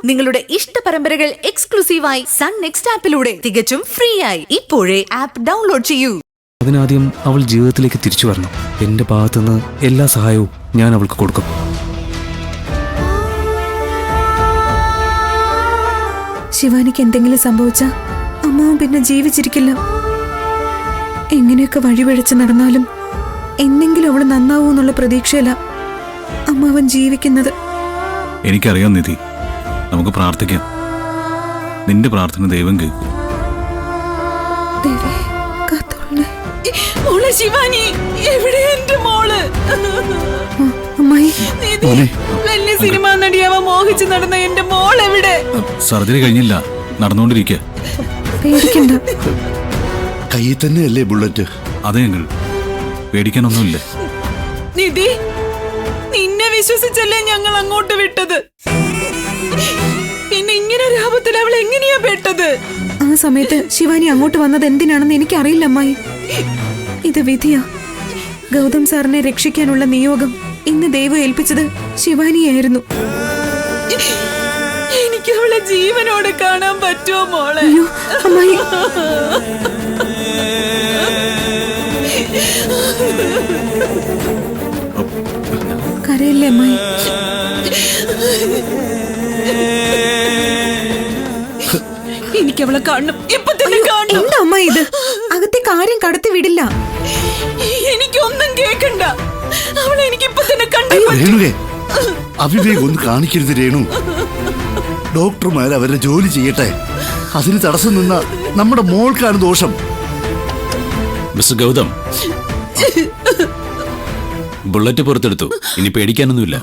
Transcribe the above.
നിങ്ങളുടെ ഇഷ്ട പരമ്പരകൾ എക്സ്ക്ലൂസീവായി സൺ നെക്സ്റ്റ് ആപ്പിലൂടെ തികച്ചും ഫ്രീ ആയി ഇപ്പോഴേ ആപ്പ് ഡൗൺലോഡ് ചെയ്യൂ. അതിനാദ്യം അവൾ ജീവിതത്തിലേക്ക് തിരിച്ചു വരണം. എന്റെ ഭാഗത്തുനിന്ന് എല്ലാ സഹായവും ഞാൻ അവൾക്ക് കൊടുക്കും. ശിവാനിക്ക് എന്തെങ്കിലും സംഭവിച്ച അമ്മാവും പിന്നെ ജീവിച്ചിരിക്കില്ല. എങ്ങനെയൊക്കെ വഴിപിഴച്ച് നടന്നാലും എന്തെങ്കിലും അവള് നന്നാവൂന്നുള്ള പ്രതീക്ഷയില്ല അമ്മാവൻ ജീവിക്കുന്നത്. എനിക്കറിയാം നിധി, നമുക്ക് പ്രാർത്ഥിക്കാം. നിന്റെ പ്രാർത്ഥന ദൈവം കേൾക്കും. മോളെ ശിവാനി, എവിടെ എന്റെ മോള്? അമ്മായി, വലിയ സിനിമ നടിയാവാൻ മോഹിച്ച് നടന്ന എന്റെ മോൾ എവിടെ? സർജറി കഴിഞ്ഞില്ല, നടന്നുകൊണ്ടിരിക്കുക. പേടിക്കണ്ട. കയ്യിൽ തന്നെയല്ലേ ബുള്ളറ്റ്? അതെ ഞങ്ങൾ പേടിക്കാനൊന്നുമില്ല. നിധി, നിന്നെ വിശ്വസിച്ചല്ലേ ഞങ്ങൾ അങ്ങോട്ട് വിട്ടത്. പിന്നെ ഇങ്ങനെ ഒരു ആപത്തിൽ അവൾ എങ്ങനെയാ പെട്ടത്? ആ സമയത്ത് ശിവാനി അങ്ങോട്ട് വന്നത് എന്തിനാണെന്ന് എനിക്കറിയില്ല അമ്മായി. ഇത് വിധിയാ. ഗൗതം സാറിനെ രക്ഷിക്കാനുള്ള നിയോഗം ഇന്ന് ദൈവം ഏൽപ്പിച്ചത് ശിവാനിയായിരുന്നു. എനിക്ക് അവളെ ജീവനോടെ കാണാൻ പറ്റുമോ മോളെ? അയ്യോ അമ്മായി, കരയല്ലേ അമ്മായി. എനിക്ക് അവളെ കാണണം, ഇപ്പൊ തന്നെ കാണണം. എന്താ അമ്മായി ഇത്? അകത്തെ കാര്യം കടത്തി വിടില്ല. എനിക്കൊന്നും കേക്കണ്ട. അവളെ എനിക്ക് ഇപ്പൊ തന്നെ രേണുവേ, അവിവേകം ഒന്ന് കാണിക്കരുത് രേണു. ഡോക്ടർമാർ അവരുടെ ജോലി ചെയ്യട്ടെ. അതിന് തടസ്സം നിന്ന നമ്മുടെ മോൾക്കാണ് ദോഷം. മിസ്റ്റർ ഗൗതം, ബുള്ളറ്റ് പുറത്തെടുത്തു. ഇനി പേടിക്കാനൊന്നുമില്ല.